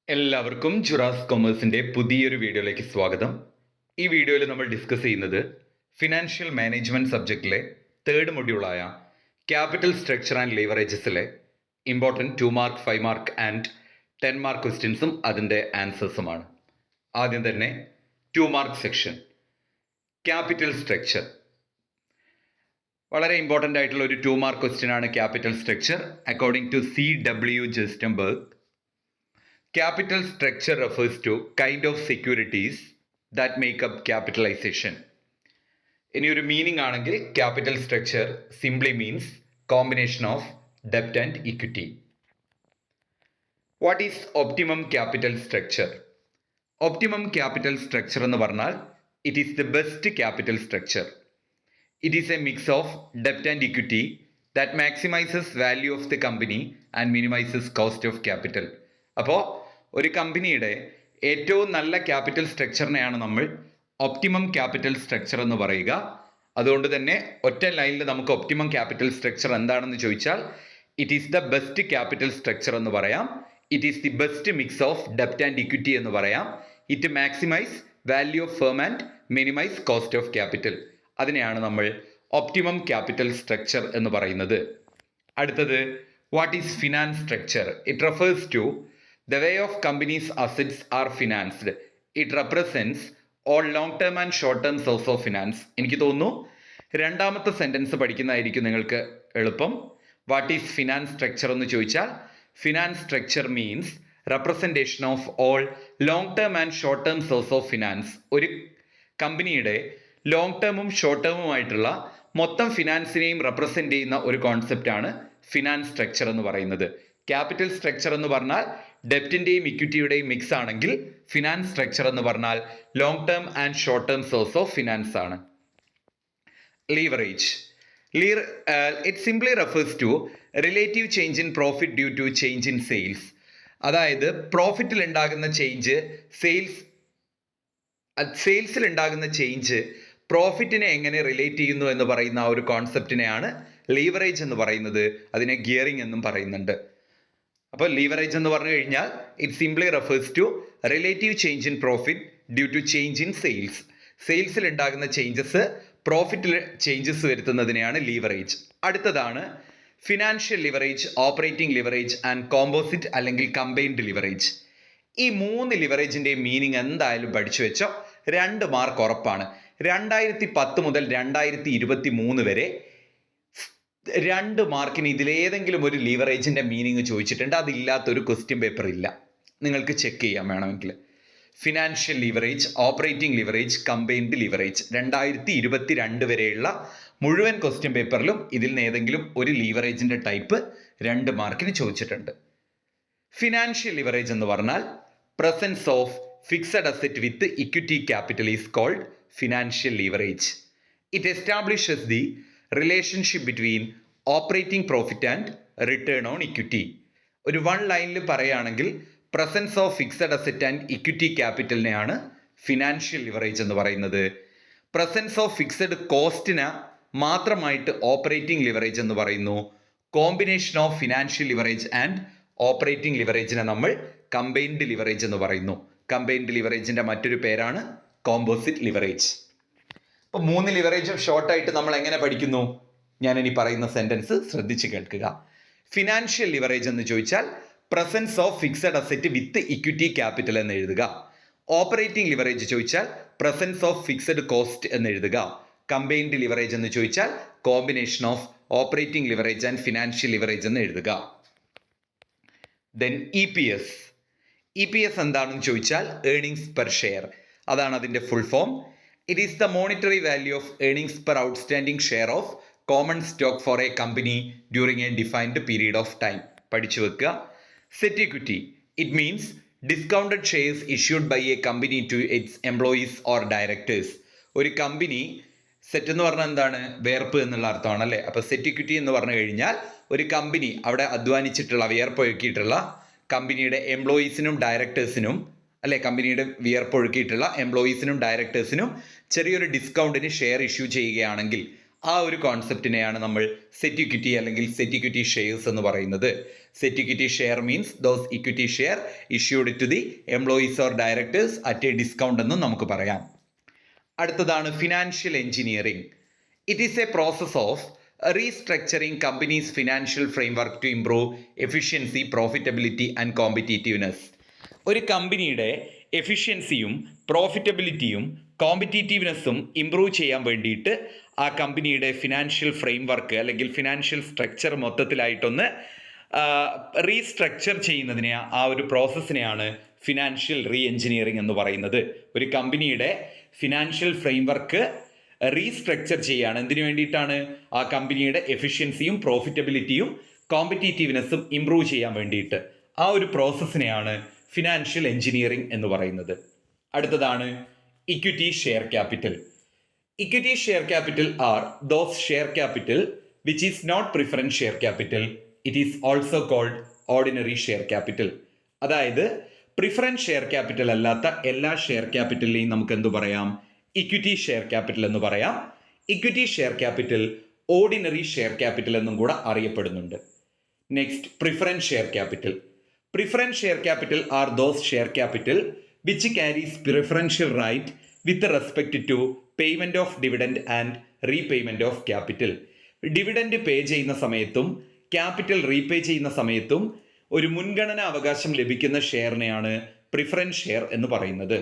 എല്ലാവർക്കും ജുറാസ് കൊമേഴ്സിൻ്റെ പുതിയൊരു വീഡിയോയിലേക്ക് സ്വാഗതം. ഈ വീഡിയോയിൽ നമ്മൾ ഡിസ്കസ് ചെയ്യുന്നത് ഫിനാൻഷ്യൽ മാനേജ്മെൻറ്റ് സബ്ജക്റ്റിലെ തേർഡ് മൊഡ്യൂളായ ക്യാപിറ്റൽ സ്ട്രക്ചർ ആൻഡ് ലിവറേജസിലെ important 2 mark 5 mark and 10 mark ക്വസ്റ്റ്യൻസും അതിൻ്റെ ആൻസേഴ്സുമാണ്. ആദ്യം തന്നെ 2 മാർക്ക് സെക്ഷൻ, ക്യാപിറ്റൽ സ്ട്രക്ചർ. വളരെ ഇമ്പോർട്ടൻ്റ് ആയിട്ടുള്ള ഒരു 2 മാർക്ക് ക്വസ്റ്റ്യൻ ആണ് capital structure. According to C.W. Gerstenberg, capital structure refers to kind of securities that make up capitalization. ഇനി ഒരു മീനിങ് ആണെങ്കിൽ capital structure simply means combination of ഡെപ്റ്റ് and equity. What is optimum capital structure? Optimum capital structure എന്ന് പറഞ്ഞാൽ it is the best capital structure. It is a mix of ഡെപ്റ്റ് and equity that maximises value of the company and minimises cost of capital. അപ്പോൾ ഒരു കമ്പനിയുടെ ഏറ്റവും നല്ല capital സ്ട്രക്ചറിനെയാണ് നമ്മൾ optimum capital structure എന്ന് പറയുക. അതുകൊണ്ട് തന്നെ ഒറ്റ ലൈനിൽ നമുക്ക് ഒപ്റ്റിമം ക്യാപിറ്റൽ സ്ട്രക്ചർ എന്താണെന്ന് ചോദിച്ചാൽ it is the best capital structure എന്ന് പറയാം. It is the best mix of ഡെപ്റ്റ് ആൻഡ് ഇക്വിറ്റി എന്ന് പറയാം. It maximise value of firm and minimise cost of capital. അതിനെയാണ് നമ്മൾ ഒപ്റ്റിമം ക്യാപിറ്റൽ സ്ട്രക്ചർ എന്ന് പറയുന്നത്. അടുത്തത്, what is finance structure? It refers to the way of companies' assets are financed. It represents all long-term and short-term source of finance. എനിക്ക് തോന്നുന്നു രണ്ടാമത്തെ sentence പഠിക്കുന്നതായിരിക്കും നിങ്ങൾക്ക് എളുപ്പം. വാട്ട് ഈസ് ഫിനാൻസ് സ്ട്രക്ചർ എന്ന് ചോദിച്ചാൽ finance structure means representation of all long term and short term source of finance. ഒരു കമ്പനിയുടെ long ടേമും ഷോർട്ട് ടേമുമായിട്ടുള്ള മൊത്തം ഫിനാൻസിനെയും റെപ്രസെൻ്റ് ചെയ്യുന്ന ഒരു കോൺസെപ്റ്റാണ് ഫിനാൻസ് സ്ട്രക്ചർ എന്ന് പറയുന്നത്. ക്യാപിറ്റൽ സ്ട്രക്ചർ എന്ന് പറഞ്ഞാൽ ഡെപ്റ്റിൻ്റെയും ഇക്വിറ്റിയുടെയും മിക്സ് ആണെങ്കിൽ ഫിനാൻസ് സ്ട്രക്ചർ എന്ന് പറഞ്ഞാൽ long term and short term source of finance ആണ്. Leverage. It simply refers to relative change in profit due to change in sales. അതായത് പ്രോഫിറ്റിൽ ഉണ്ടാകുന്ന ചേഞ്ച് സെയിൽസിൽ ഉണ്ടാകുന്ന ചേഞ്ച് പ്രോഫിറ്റിനെ എങ്ങനെ റിലേറ്റ് ചെയ്യുന്നു എന്ന് പറയുന്ന ആ ഒരു കോൺസെപ്റ്റിനെയാണ് ലീവറേജ് എന്ന് പറയുന്നത്. അതിനെ ഗിയറിംഗ് എന്നും പറയുന്നുണ്ട്. അപ്പോൾ ലീവറേജ് എന്ന് പറഞ്ഞു കഴിഞ്ഞാൽ it simply refers to relative change in profit due to change in sales. സെയിൽസിൽ ഉണ്ടാകുന്ന ചേഞ്ചസ് പ്രോഫിറ്റിൽ ചേഞ്ചസ് വരുത്തുന്നതിനെയാണ് ലീവറേജ്. അടുത്തതാണ് financial leverage, operating leverage and composite അല്ലെങ്കിൽ കമ്പൈൻഡ് ലിവറേജ്. ഈ 3 ലിവറേജിൻ്റെ മീനിങ് എന്തായാലും പഠിച്ചു വെച്ചോ. 2 മാർക്ക് ഉറപ്പാണ്. 2010 മുതൽ 2023 വരെ 2 മാർക്കിന് ഇതിലേതെങ്കിലും ഒരു ലീവറേജിൻ്റെ മീനിങ് ചോദിച്ചിട്ടുണ്ട്. അതില്ലാത്തൊരു ക്വസ്റ്റ്യൻ പേപ്പർ ഇല്ല. നിങ്ങൾക്ക് ചെക്ക് ചെയ്യാൻ വേണമെങ്കിൽ. Financial leverage, operating leverage, combined leverage 2022 വരെയുള്ള മുഴുവൻ ക്വസ്റ്റ്യൻ പേപ്പറിലും ഇതിൽ നിന്ന് ഏതെങ്കിലും ഒരു ലീവറേജിൻ്റെ ടൈപ്പ് 2 മാർക്കിന് ചോദിച്ചിട്ടുണ്ട്. ഫിനാൻഷ്യൽ ലിവറേജ് എന്ന് പറഞ്ഞാൽ presence of fixed asset with equity capital is called financial leverage. It establishes the relationship between operating profit and return on equity. ഒരു 1 ലൈനിൽ പറയുകയാണെങ്കിൽ presence of fixed asset and equity ക്യാപിറ്റലിനെയാണ് financial leverage എന്ന് പറയുന്നത്. Presence of fixed കോസ്റ്റിന് മാത്രമായിട്ട് operating leverage എന്ന് പറയുന്നു. Combination of financial leverage and operating ലിവറേജിനെ നമ്മൾ കമ്പൈൻഡ് ലിവറേജ് എന്ന് പറയുന്നു. കമ്പൈൻഡ് ലിവറേജിൻ്റെ മറ്റൊരു പേരാണ് കോമ്പോസിറ്റ് ലിവറേജ്. അപ്പോൾ 3 ലിവറേജും ഷോർട്ടായിട്ട് നമ്മൾ എങ്ങനെ പഠിക്കുന്നു? ഞാനിനി പറയുന്ന സെൻറ്റൻസ് ശ്രദ്ധിച്ച് കേൾക്കുക. ഫിനാൻഷ്യൽ ലിവറേജ് എന്ന് ചോദിച്ചാൽ presence of fixed asset with equity capital എന്ന് എഴുതുക. ഓപ്പറേറ്റിംഗ് ലിവറേജ് ചോദിച്ചാൽ പ്രസൻസ് ഓഫ് ഫിക്സഡ് കോസ്റ്റ് എന്ന് എഴുതുക. കമ്പൈൻഡ് ലിവറേജ് എന്ന് ചോദിച്ചാൽ combination of operating leverage and financial leverage എന്ന് എഴുതുക. Then EPS. EPS എന്താണെന്ന് ചോദിച്ചാൽ ഏർണിങ്സ് പെർ ഷെയർ. അതാണ് അതിൻ്റെ full form. It is the monetary value of earnings per outstanding share of common stock for a company during a defined period of time. പഠിച്ചു വെക്കുക. Set equity. It means discounted shares issued by a company to its employees or directors. ഒരു company, set എന്ന് പറഞ്ഞാൽ എന്താണ്? വേർപ്പ് എന്നുള്ള അർത്ഥമാണ് അല്ലേ? അപ്പോൾ സെറ്റ് ഇക്വിറ്റി എന്ന് പറഞ്ഞു കഴിഞ്ഞാൽ ഒരു കമ്പനി അവിടെ അധ്വാനിച്ചിട്ടുള്ള വിയർപ്പൊഴുക്കിയിട്ടുള്ള കമ്പനിയുടെ എംപ്ലോയീസിനും ഡയറക്ടേഴ്സിനും അല്ലെ, കമ്പനിയുടെ വിയർപ്പൊഴുക്കിയിട്ടുള്ള എംപ്ലോയീസിനും ഡയറക്ടേഴ്സിനും ചെറിയൊരു ഡിസ്കൗണ്ടിന് ഷെയർ ഇഷ്യൂ ചെയ്യുകയാണെങ്കിൽ ആ ഒരു കോൺസെപ്റ്റിനെയാണ് നമ്മൾ സെറ്റ് ഇക്വിറ്റി അല്ലെങ്കിൽ സെറ്റ് ഇക്വിറ്റി ഷെയർസ് എന്ന് പറയുന്നത്. Sweat equity share means those equity share issued to the employees or directors at a discount എന്നും നമുക്ക് പറയാം. അടുത്തതാണ് financial engineering. It is a process of restructuring companies financial framework to improve efficiency, profitability and competitiveness. ഒരു കമ്പനിയുടെ എഫിഷ്യൻസിയും പ്രോഫിറ്റബിലിറ്റിയും കോമ്പറ്റീറ്റീവ്നെസ്സും improve ചെയ്യാൻ വേണ്ടിയിട്ട് ആ കമ്പനിയുടെ ഫിനാൻഷ്യൽ ഫ്രെയിംവർക്ക് അല്ലെങ്കിൽ ഫിനാൻഷ്യൽ സ്ട്രക്ചർ മൊത്തത്തിലായിട്ടൊന്ന് റീസ്ട്രക്ചർ ചെയ്യുന്നതിനെ, ആ ഒരു പ്രോസസ്സിനെയാണ് ഫിനാൻഷ്യൽ റീ എഞ്ചിനീയറിംഗ് എന്ന് പറയുന്നത്. ഒരു കമ്പനിയുടെ ഫിനാൻഷ്യൽ ഫ്രെയിംവർക്ക് റീസ്ട്രക്ചർ ചെയ്യുകയാണ്. എന്തിനു വേണ്ടിയിട്ടാണ്? ആ കമ്പനിയുടെ എഫിഷ്യൻസിയും പ്രോഫിറ്റബിലിറ്റിയും കോമ്പറ്റീറ്റീവ്നെസ്സും ഇംപ്രൂവ് ചെയ്യാൻ വേണ്ടിയിട്ട്. ആ ഒരു പ്രോസസ്സിനെയാണ് ഫിനാൻഷ്യൽ എഞ്ചിനീയറിംഗ് എന്ന് പറയുന്നത്. അടുത്തതാണ് equity share capital. Equity share capital are those share capital which is not preference share capital. It is also called ordinary share capital. അതായത് പ്രിഫറൻസ് ഷെയർ ക്യാപിറ്റൽ അല്ലാത്ത എല്ലാ ഷെയർ ക്യാപിറ്റലിനെയും നമുക്ക് എന്തു പറയാം? ഇക്വിറ്റി ഷെയർ ക്യാപിറ്റൽ എന്ന് പറയാം. Equity share capital ordinary share capital എന്നും കൂടെ അറിയപ്പെടുന്നുണ്ട്. Next, preference share capital. Preference share capital are those share capital which carries preferential right with respect to payment of dividend and repayment of capital. Dividend pay ചെയ്യുന്ന സമയത്തും capital repay ചെയ്യുന്ന സമയത്തും ഒരു മുൻഗണനാ അവകാശം ലഭിക്കുന്ന ഷെയറിനെയാണ് പ്രിഫറൻസ് ഷെയർ എന്ന് പറയുന്നത്.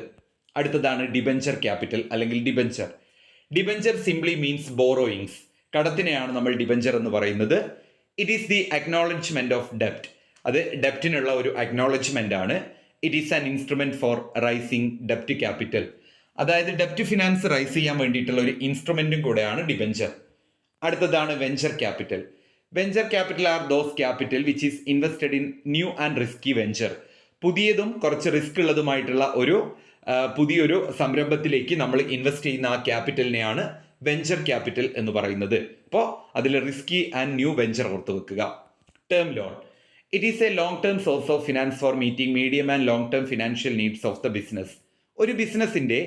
അടുത്തതാണ് ഡിബഞ്ചർ ക്യാപിറ്റൽ അല്ലെങ്കിൽ debenture. Debenture simply means borrowings. കടത്തിനെയാണ് നമ്മൾ ഡിബഞ്ചർ എന്ന് പറയുന്നത്. It is the acknowledgement of ഡെപ്റ്റ്. അത് ഡെപ്റ്റിനുള്ള ഒരു അക്നോളജ്മെന്റ് ആണ്. It is an instrument for raising ഡെപ്റ്റ് ക്യാപിറ്റൽ. അതായത് ഡെപ്റ്റ് ഫിനാൻസ് റൈസ് ചെയ്യാൻ വേണ്ടിയിട്ടുള്ള ഒരു ഇൻസ്ട്രുമെന്റും കൂടെയാണ് ഡിബഞ്ചർ. അടുത്തതാണ് venture capital. Venture capital are those capital which is invested in new and risky venture. പുതിയതും കുറച്ച് റിസ്ക് ഉള്ളതുമായിട്ടുള്ള ഒരു പുതിയൊരു സംരംഭത്തിലേക്ക് നമ്മൾ ഇൻവെസ്റ്റ് ചെയ്യുന്ന ആ ക്യാപിറ്റലിനെയാണ് വെഞ്ചർ ക്യാപിറ്റൽ എന്ന് പറയുന്നത്. അപ്പോൾ അതിൽ റിസ്കി ആൻഡ് ന്യൂ വെഞ്ചർ ഓർത്ത് വെക്കുക. Term loan. It is a long-term source of finance for meeting medium and long-term financial needs of the business. ഒരു ബിസിനസിന്റെ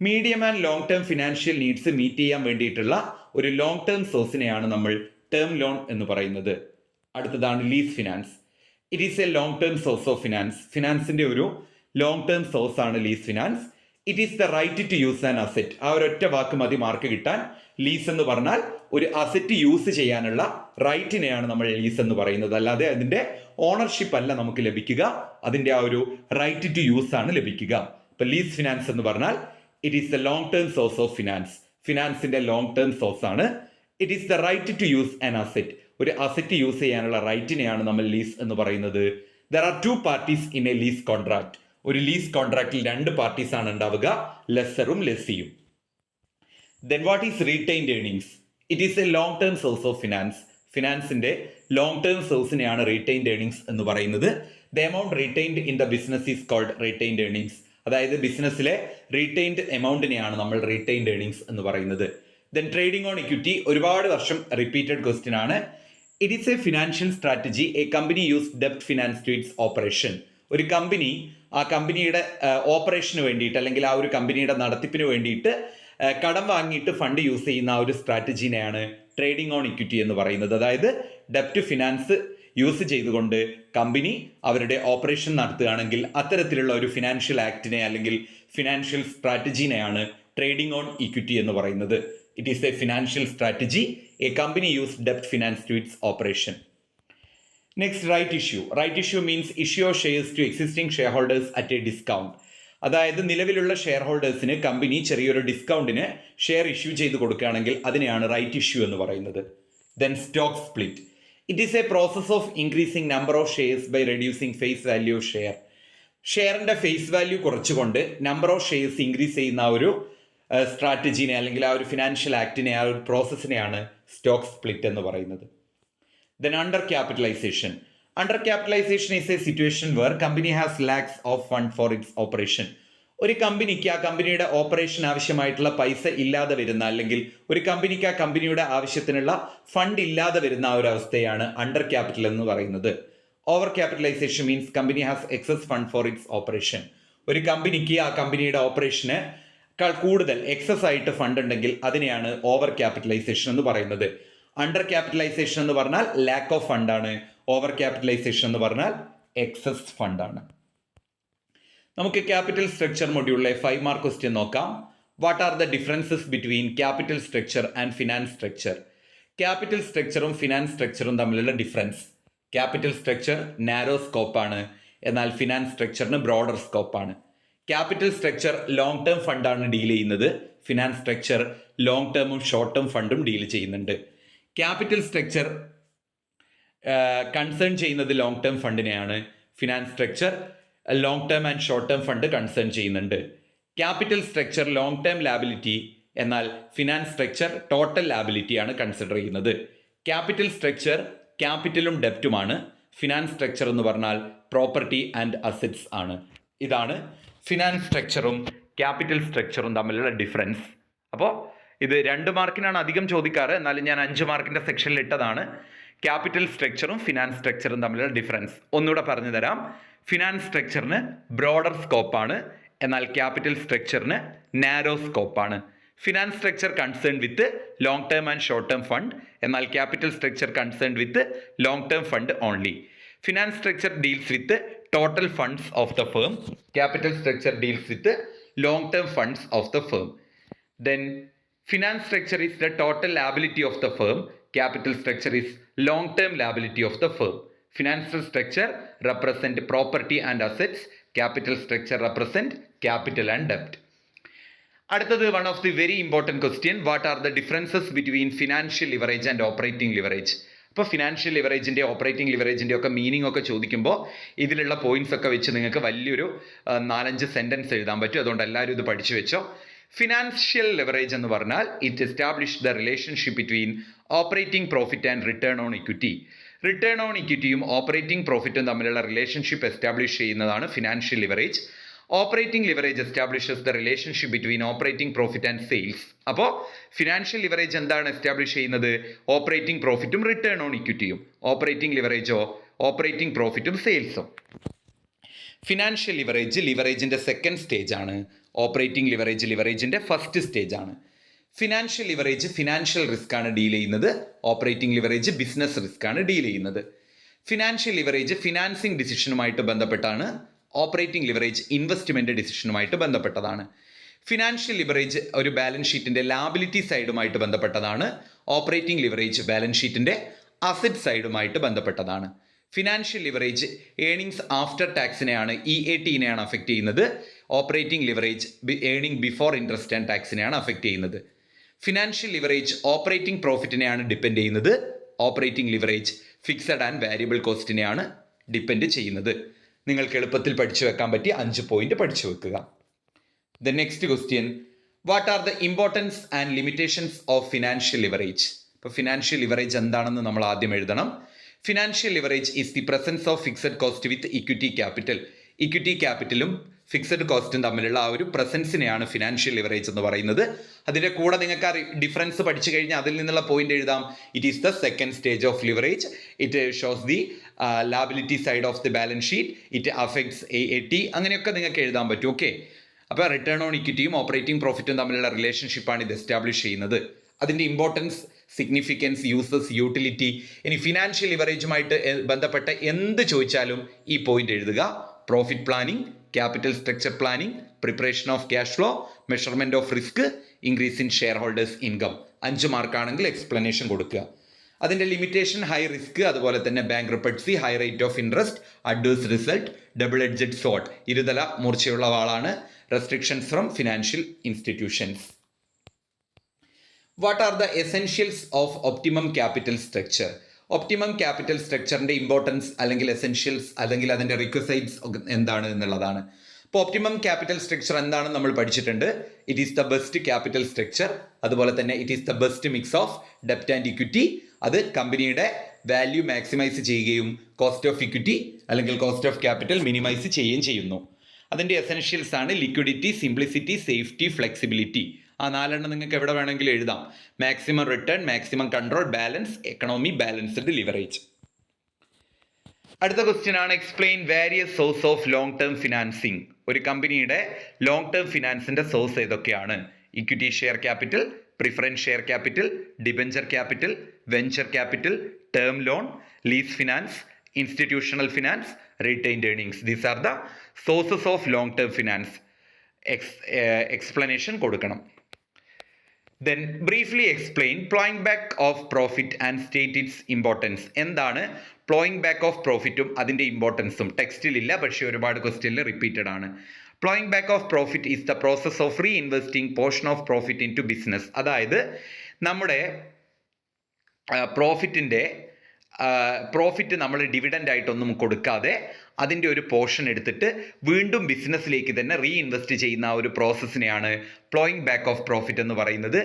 medium and long term financial needs meet ചെയ്യാൻ വേണ്ടിയിട്ടുള്ള ഒരു ലോങ് ടേം സോഴ്സിനെയാണ് നമ്മൾ term loan എന്ന് പറയുന്നത്. അടുത്തതാണ് lease finance. It is a long term source of finance. ഫിനാൻസിന്റെ ഒരു ലോങ് ടേം സോഴ്സ് ആണ് lease finance. It is the right to use an asset. ആ ഒരൊറ്റ വാക്ക് മതി മാർക്ക് കിട്ടാൻ. ലീസ് എന്ന് പറഞ്ഞാൽ ഒരു അസെറ്റ് യൂസ് ചെയ്യാനുള്ള റൈറ്റിനെയാണ് നമ്മൾ ലീസ് എന്ന് പറയുന്നത്. അല്ലാതെ അതിന്റെ ഓണർഷിപ്പ് അല്ല നമുക്ക് ലഭിക്കുക, അതിന്റെ ആ ഒരു റൈറ്റ് ടു യൂസ് ആണ് ലഭിക്കുക. ഇപ്പൊ ലീസ് ഫിനാൻസ് എന്ന് പറഞ്ഞാൽ it is the long term source of finance. ഫിനാൻസിന്റെ ലോങ് ടേം സോഴ്സ് ആണ്. It is the right to use an asset. ഒരു അസെറ്റ് യൂസ് ചെയ്യാനുള്ള റൈറ്റിനെയാണ് നമ്മൾ ലീസ് എന്ന് പറയുന്നത്. There are two parties in a lease contract. ഒരു ലീസ് കോൺട്രാക്റ്റിൽ രണ്ട് പാർട്ടീസ് ആണ് ഉണ്ടാവുക, ലെസ്സറും ലെസ്സിയും. Then what is retained earnings? It is a long term source of finance. ഫിനാൻസിന്റെ ലോങ് ടേം സോഴ്സിനെയാണ് റീറ്റെയിൻഡ് ഏർണിംഗ്സ് എന്ന് പറയുന്നത്. The amount retained in the business is called retained earnings. അതായത് ബിസിനസ്സിലെ റീറ്റെയിൻഡ് എമൗണ്ടിനെയാണ് നമ്മൾ റീറ്റെയിൻഡ് ഏർണിംഗ്സ് എന്ന് പറയുന്നത്. ദെൻ ട്രേഡിംഗ് ഓൺ ഇക്വിറ്റി, ഒരുപാട് വർഷം റിപ്പീറ്റഡ് ക്വസ്റ്റ്യൻ ആണ്. It is a financial strategy a company use ഡെപ്റ്റ് ഫിനാൻസ് ടു ഇറ്റ്സ് ഓപ്പറേഷൻ. ഒരു കമ്പനി ആ കമ്പനിയുടെ ഓപ്പറേഷന് വേണ്ടിയിട്ട് അല്ലെങ്കിൽ ആ ഒരു കമ്പനിയുടെ നടത്തിപ്പിന് വേണ്ടിയിട്ട് കടം വാങ്ങിയിട്ട് ഫണ്ട് യൂസ് ചെയ്യുന്ന ആ ഒരു സ്ട്രാറ്റജിനെയാണ് ട്രേഡിംഗ് ഓൺ ഇക്വിറ്റി എന്ന് പറയുന്നത്. അതായത് ഡെപ്റ്റ് ഫിനാൻസ് യൂസ് ചെയ്തുകൊണ്ട് കമ്പനി അവരുടെ ഓപ്പറേഷൻ നടത്തുകയാണെങ്കിൽ അത്തരത്തിലുള്ള ഒരു ഫിനാൻഷ്യൽ ആക്ടിനെ അല്ലെങ്കിൽ ഫിനാൻഷ്യൽ സ്ട്രാറ്റജിനെയാണ് ട്രേഡിംഗ് ഓൺ ഇക്വിറ്റി എന്ന് പറയുന്നത്. It is a financial strategy a company use ഡെപ്റ്റ് finance to its operation. Next, right issue. Right issue means issue of shares to existing share holders at a discount. അതായത് നിലവിലുള്ള share ഹോൾഡേഴ്സിന് company ചെറിയൊരു ഡിസ്കൗണ്ടിന് share issue ചെയ്ത് കൊടുക്കുകയാണെങ്കിൽ അതിനെയാണ് right issue എന്ന് പറയുന്നത്. Then stock split. It is a process of increasing number of shares by reducing face value of share. ഷെയറിന്റെ face value കുറച്ചുകൊണ്ട് നമ്പർ ഓഫ് ഷെയർസ് ഇൻക്രീസ് ചെയ്യുന്ന ആ ഒരു സ്ട്രാറ്റജിനെ അല്ലെങ്കിൽ ആ ഒരു ഫിനാൻഷ്യൽ ആക്ടിനെ, ആ ഒരു പ്രോസസ്സിനെയാണ് സ്റ്റോക്ക് സ്പ്ലിറ്റ് എന്ന് പറയുന്നത്. Then under capitalization. Under capitalization is a situation where company has lakhs of fund for its operation. ഒരു കമ്പനിക്ക് ആ കമ്പനിയുടെ ഓപ്പറേഷൻ ആവശ്യമായിട്ടുള്ള പൈസ ഇല്ലാതെ വരുന്ന അല്ലെങ്കിൽ ഒരു കമ്പനിക്ക് ആ കമ്പനിയുടെ ആവശ്യത്തിനുള്ള ഫണ്ട് ഇല്ലാതെ വരുന്ന ആ ഒരു അവസ്ഥയാണ് അണ്ടർ ക്യാപിറ്റൽ എന്ന് പറയുന്നത്. Over capitalization means company has excess fund for its operation. ഒരു കമ്പനിക്ക് ആ കമ്പനിയുടെ ഓപ്പറേഷന് കൂടുതൽ എക്സസ് ആയിട്ട് ഫണ്ട് ഉണ്ടെങ്കിൽ അതിനെയാണ് ഓവർ ക്യാപിറ്റലൈസേഷൻ എന്ന് പറയുന്നത്. അണ്ടർ ക്യാപിറ്റലൈസേഷൻ എന്ന് പറഞ്ഞാൽ ലാക്ക് ഓഫ് ഫണ്ടാണ്. ഓവർ ക്യാപിറ്റലൈസേഷൻ എന്ന് പറഞ്ഞാൽ എക്സസ് ഫണ്ടാണ്. നമുക്ക് ക്യാപിറ്റൽ സ്ട്രക്ചർ മൊഡ്യൂളിലെ 5 മാർക്ക് ക്വസ്റ്റ്യൻ നോക്കാം. What are the differences between capital structure and finance structure? Capital സ്ട്രക്ചറും ഫിനാൻസ് സ്ട്രക്ചറും തമ്മിലുള്ള ഡിഫറൻസ്. ക്യാപിറ്റൽ സ്ട്രക്ചർ നാരോ സ്കോപ്പാണ്, എന്നാൽ ഫിനാൻസ് സ്ട്രക്ചറിന് ബ്രോഡർ സ്കോപ്പാണ്. ക്യാപിറ്റൽ സ്ട്രക്ചർ ലോങ് ടേം ഫണ്ടാണ് ഡീൽ ചെയ്യുന്നത്. ഫിനാൻസ് സ്ട്രക്ചർ ലോങ് ടേമും ഷോർട്ട് ടേം ഫണ്ടും ഡീൽ ചെയ്യുന്നുണ്ട്. ക്യാപിറ്റൽ സ്ട്രക്ചർ കൺസേൺ ചെയ്യുന്നത് ലോങ് ടേം ഫണ്ടിനെയാണ്. Finance structure long term and short term fund concern ചെയ്യുന്നുണ്ട്. Capital structure long term liability, എന്നാൽ ഫിനാൻസ് സ്ട്രക്ചർ ടോട്ടൽ ലാബിലിറ്റിയാണ് കൺസിഡർ ചെയ്യുന്നത്. ക്യാപിറ്റൽ സ്ട്രക്ചർ ക്യാപിറ്റലും ഡെപ്റ്റുമാണ്. ഫിനാൻസ് സ്ട്രക്ചർ എന്ന് പറഞ്ഞാൽ പ്രോപ്പർട്ടി ആൻഡ് അസറ്റ്സ് ആണ്. ഇതാണ് ഫിനാൻസ് സ്ട്രക്ചറും ക്യാപിറ്റൽ സ്ട്രക്ചറും തമ്മിലുള്ള ഡിഫറൻസ്. അപ്പോൾ ഇത് 2 മാർക്കിനാണ് അധികം ചോദിക്കാറ്, എന്നാലും ഞാൻ 5 മാർക്കിൻ്റെ സെക്ഷനിൽ ഇട്ടതാണ്. ക്യാപിറ്റൽ സ്ട്രക്ചറും ഫിനാൻസ് സ്ട്രക്ചറും തമ്മിലുള്ള ഡിഫറൻസ് ഒന്നുകൂടെ പറഞ്ഞു തരാം. ഫിനാൻസ് സ്ട്രക്ചറിന് ബ്രോഡർ സ്കോപ്പാണ്, എന്നാൽ ക്യാപിറ്റൽ സ്ട്രക്ചറിന് നാരോ സ്കോപ്പാണ്. Finance structure concern with long term and short term fund, എന്നാൽ capital structure concern with long term fund only. Finance structure deals with total funds of the firm. Capital structure deals with the long-term funds of the firm. Then finance structure is the total liability of the firm. Capital structure is long-term liability of the firm. Financial structure represent property and assets. Capital structure represent capital and debt. അടുത്തത് one of the very important question. What are the differences between financial leverage and operating leverage? ഇപ്പോൾ financial ലിവറേജിൻ്റെ operating ലിവറേജിൻ്റെ ഒക്കെ meaning ഒക്കെ ചോദിക്കുമ്പോൾ ഇതിലുള്ള points ഒക്കെ വെച്ച് നിങ്ങൾക്ക് വലിയൊരു 4-5 സെൻറ്റൻസ് എഴുതാൻ പറ്റും. അതുകൊണ്ട് എല്ലാവരും ഇത് പഠിച്ചു വെച്ചോ. ഫിനാൻഷ്യൽ ലിവറേജ് എന്ന് പറഞ്ഞാൽ it establish the relationship between operating profit and return on equity. Return on ഇക്വിറ്റിയും ഓപ്പറേറ്റിംഗ് പ്രോഫിറ്റും തമ്മിലുള്ള റിലേഷൻഷിപ്പ് എസ്റ്റാബ്ലിഷ് ചെയ്യുന്നതാണ് financial leverage. Operating leverage establishes the relationship between operating profit and sales. അപ്പോൾ ഫിനാൻഷ്യൽ ലിവറേജ് എന്താണ് establish ചെയ്യുന്നത്? Operating പ്രോഫിറ്റും return on ഇക്വിറ്റിയും. Operating ലിവറേജോ ഓപ്പറേറ്റിംഗ് പ്രോഫിറ്റും സെയിൽസും. ഫിനാൻഷ്യൽ ലിവറേജ് ലിവറേജിൻ്റെ സെക്കൻഡ് സ്റ്റേജ് ആണ്. ഓപ്പറേറ്റിംഗ് ലിവറേജ് ലിവറേജിൻ്റെ ഫസ്റ്റ് സ്റ്റേജ് ആണ്. ഫിനാൻഷ്യൽ ലിവറേജ് ഫിനാൻഷ്യൽ റിസ്ക് ആണ് ഡീൽ ചെയ്യുന്നത്. ഓപ്പറേറ്റിംഗ് ലിവറേജ് ബിസിനസ് റിസ്ക് ആണ് ഡീൽ ചെയ്യുന്നത്. ഫിനാൻഷ്യൽ ലിവറേജ് ഫിനാൻസിങ് ഡിസിഷനുമായിട്ട് ബന്ധപ്പെട്ടാണ്. ഓപ്പറേറ്റിംഗ് ലിവറേജ് ഇൻവെസ്റ്റ്മെൻറ്റ് ഡിസിഷനുമായിട്ട് ബന്ധപ്പെട്ടതാണ്. ഫിനാൻഷ്യൽ ലിവറേജ് ഒരു ബാലൻസ് ഷീറ്റിൻ്റെ ലാബിലിറ്റി സൈഡുമായിട്ട് ബന്ധപ്പെട്ടതാണ്. ഓപ്പറേറ്റിംഗ് ലിവറേജ് ബാലൻസ് ഷീറ്റിൻ്റെ അസറ്റ് സൈഡുമായിട്ട് ബന്ധപ്പെട്ടതാണ്. ഫിനാൻഷ്യൽ ലിവറേജ് ഏണിങ്സ് ആഫ്റ്റർ ടാക്സിനെയാണ് EATനെയാണ് അഫക്റ്റ് ചെയ്യുന്നത്. Operating leverage earning before interest and ടാക്സിനെയാണ് അഫക്റ്റ് ചെയ്യുന്നത്. ഫിനാൻഷ്യൽ ലിവറേജ് ഓപ്പറേറ്റിംഗ് പ്രോഫിറ്റിനെയാണ് ഡിപ്പെൻഡ് ചെയ്യുന്നത്. Operating leverage fixed and variable കോസ്റ്റിനെയാണ് ഡിപ്പെൻഡ് ചെയ്യുന്നത്. നിങ്ങൾക്ക് എളുപ്പത്തിൽ പഠിച്ചു വെക്കാൻ പറ്റിയ 5 പോയിന്റ് പഠിച്ചു വെക്കുക. The next question, what are the importance and limitations of financial leverage? ഇപ്പോൾ ഫിനാൻഷ്യൽ ലിവറേജ് എന്താണെന്ന് നമ്മൾ ആദ്യം എഴുതണം. Financial leverage is the presence of fixed cost with equity capital. Equity ക്യാപിറ്റലും ഫിക്സഡ് കോസ്റ്റും തമ്മിലുള്ള ആ ഒരു പ്രസൻസിനെയാണ് ഫിനാൻഷ്യൽ ലിവറേജ് എന്ന് പറയുന്നത്. അതിൻ്റെ കൂടെ നിങ്ങൾക്ക് ആ ഡിഫറൻസ് പഠിച്ചു കഴിഞ്ഞാൽ അതിൽ നിന്നുള്ള പോയിന്റ് എഴുതാം. It is the second stage of leverage. It shows the liability side of the balance sheet. It affects AAT. അങ്ങനെയൊക്കെ നിങ്ങൾക്ക് എഴുതാൻ പറ്റും. ഓക്കെ, അപ്പോൾ റിട്ടേൺ ഓൺ ഇക്വിറ്റിയും ഓപ്പറേറ്റിംഗ് പ്രോഫിറ്റും തമ്മിലുള്ള റിലേഷൻഷിപ്പാണ് ഇത് എസ്റ്റാബ്ലിഷ് ചെയ്യുന്നത്. അതിൻ്റെ ഇമ്പോർട്ടൻസ്, സിഗ്നിഫിക്കൻസ്, യൂസസ്, യൂട്ടിലിറ്റി. ഇനി ഫിനാൻഷ്യൽ ലിവറേജുമായിട്ട് ബന്ധപ്പെട്ട എന്ത് ചോദിച്ചാലും ഈ പോയിന്റ് എഴുതുക. Profit planning, capital structure planning, preparation of cash flow, measurement of risk, increase in share holders income. 5 മാർക്കാണെങ്കിൽ എക്സ്പ്ലനേഷൻ കൊടുക്കുക. അതിൻ്റെ ലിമിറ്റേഷൻ ഹൈ റിസ്ക്, അതുപോലെ തന്നെ bankruptcy, high rate of interest, adverse result, double edged sword, ഇരുതല മൂർച്ചയുള്ള വാളാണ്, restrictions from financial institutions. What are the essentials of optimum capital structure? Optimum capital സ്ട്രക്ചറിൻ്റെ importance അല്ലെങ്കിൽ എസെൻഷ്യൽസ് അല്ലെങ്കിൽ അതിൻ്റെ റിക്വസൈറ്റ്സ് എന്താണ് എന്നുള്ളതാണ്. ഇപ്പോൾ ഒപ്റ്റിമം ക്യാപിറ്റൽ സ്ട്രക്ചർ എന്താണെന്ന് നമ്മൾ പഠിച്ചിട്ടുണ്ട്. It is the best capital structure. അതുപോലെ തന്നെ it is the best mix of ഡെപ്റ്റ് ആൻഡ് ഇക്വിറ്റി. അത് കമ്പനിയുടെ വാല്യൂ മാക്സിമൈസ് ചെയ്യുകയും കോസ്റ്റ് ഓഫ് ഇക്വിറ്റി അല്ലെങ്കിൽ കോസ്റ്റ് ഓഫ് ക്യാപിറ്റൽ മിനിമൈസ് ചെയ്യുകയും ചെയ്യുന്നു. അതിൻ്റെ എസെൻഷ്യൽസ് ആണ് ലിക്വിഡിറ്റി, സിംപ്ലിസിറ്റി, സേഫ്റ്റി, ഫ്ലെക്സിബിലിറ്റി. ആ 4 നിങ്ങൾക്ക് എവിടെ വേണമെങ്കിലും എഴുതാം. Maximum return, maximum control, balance, economy, balanced leverage. അടുത്ത ക്വസ്റ്റ്യൻ ആണ്, explain various source of long term financing. ഒരു കമ്പനിയുടെ ലോങ് ടേം ഫിനാൻസിന്റെ സോഴ്സ് ഏതൊക്കെയാണ്? Equity share capital, preference share capital, debenture capital, venture capital, term loan, lease finance, institutional finance, retained earnings. These are the sources of long term finance. Explanation കൊടുക്കണം. Then briefly explain plowing back of profit and state its importance. എന്താണ് plowing back of profitഉം അതിന്റെ ഇമ്പോർട്ടൻസും? ടെക്സ്റ്റിൽ ഇല്ല, പക്ഷേ ഒരുപാട് ക്വസ്റ്റ്യനിൽ repeated ആണ്. Plowing back of profit is the process of reinvesting portion of profit into business. അതായത് നമ്മുടെ പ്രോഫിറ്റ് നമ്മൾ ഡിവിഡൻ്റ് ആയിട്ടൊന്നും കൊടുക്കാതെ അതിൻ്റെ ഒരു പോർഷൻ എടുത്തിട്ട് വീണ്ടും ബിസിനസ്സിലേക്ക് തന്നെ റീഇൻവെസ്റ്റ് ചെയ്യുന്ന ആ ഒരു പ്രോസസ്സിനെയാണ് പ്ലോയിങ് ബാക്ക് ഓഫ് പ്രോഫിറ്റ് എന്ന് പറയുന്നത്.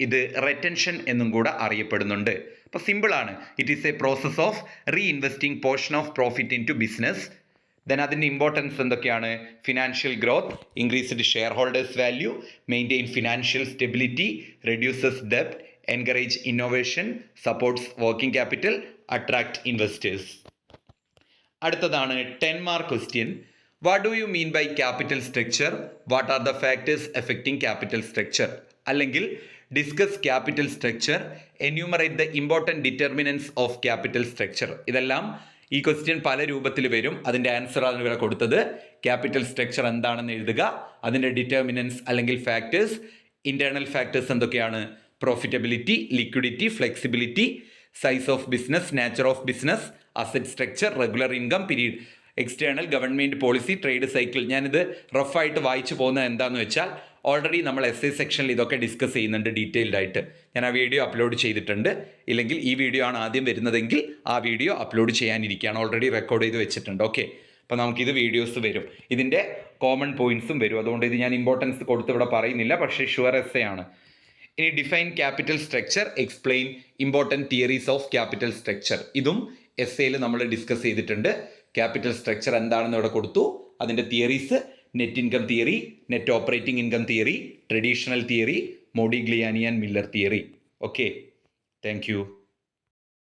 ഇത് റെറ്റൻഷൻ എന്നും കൂടെ അറിയപ്പെടുന്നുണ്ട്. അപ്പോൾ സിമ്പിളാണ്. It is a process of reinvesting portion of profit into business. Then അതിൻ്റെ ഇമ്പോർട്ടൻസ് എന്തൊക്കെയാണ്? Financial growth, increased share holders value, maintain financial stability, reduces ഡെപ്റ്റ്, encourage innovation, supports working capital, attract investors. അടുത്തതാണ് 10 mark question. What do you mean by capital structure? What are the factors effecting capital structure? അല്ലെങ്കിൽ discuss capital structure, enumerate the important determinants of capital structure. ഇതെല്ലാം ഈ question പല രൂപത്തിൽ വരും. അതിൻ്റെ answer ആണ് ഇവിടെ കൊടുത്തത്. ക്യാപിറ്റൽ സ്ട്രക്ചർ എന്താണെന്ന് എഴുതുക, അതിൻ്റെ ഡിറ്റർമിനൻസ് അല്ലെങ്കിൽ ഫാക്ടേഴ്സ്. ഇൻറ്റേർണൽ ഫാക്ടേഴ്സ് എന്തൊക്കെയാണ്? Profitability, liquidity, flexibility, size of business, nature of business, asset structure, regular income, period. External, government policy, trade cycle. ഞാനിത് റഫായിട്ട് വായിച്ചു പോകുന്നത് എന്താണെന്ന് വെച്ചാൽ ഓൾറെഡി നമ്മൾ എസ്സേ സെക്ഷനിൽ ഇതൊക്കെ ഡിസ്കസ് ചെയ്യുന്നുണ്ട് ഡീറ്റെയിൽഡ് ആയിട്ട്. ഞാൻ ആ വീഡിയോ അപ്ലോഡ് ചെയ്തിട്ടുണ്ട്. ഇല്ലെങ്കിൽ ഈ വീഡിയോ ആണ് ആദ്യം വരുന്നതെങ്കിൽ ആ വീഡിയോ അപ്ലോഡ് ചെയ്യാനിരിക്കുകയാണ്. ഓൾറെഡി റെക്കോർഡ് ചെയ്ത് വെച്ചിട്ടുണ്ട്. ഓക്കെ, അപ്പോൾ നമുക്കിത് വീഡിയോസ് വരും, ഇതിൻ്റെ കോമൺ പോയിന്റ്സും വരും. അതുകൊണ്ട് ഇത് ഞാൻ ഇമ്പോർട്ടൻസ് കൊടുത്ത് ഇവിടെ പറയുന്നില്ല, പക്ഷേ ഷുവർ എസ്സേ ആണ്. ഇനി define capital structure, explain important theories of capital structure. ഇതും എസ്സേയിൽ നമ്മൾ ഡിസ്കസ് ചെയ്തിട്ടുണ്ട്. ക്യാപിറ്റൽ സ്ട്രക്ചർ എന്താണെന്ന് ഇവിടെ കൊടുത്തു. അതിൻ്റെ theories: net income theory, net operating income theory, traditional theory, Modigliani and Miller theory. Okay, thank you.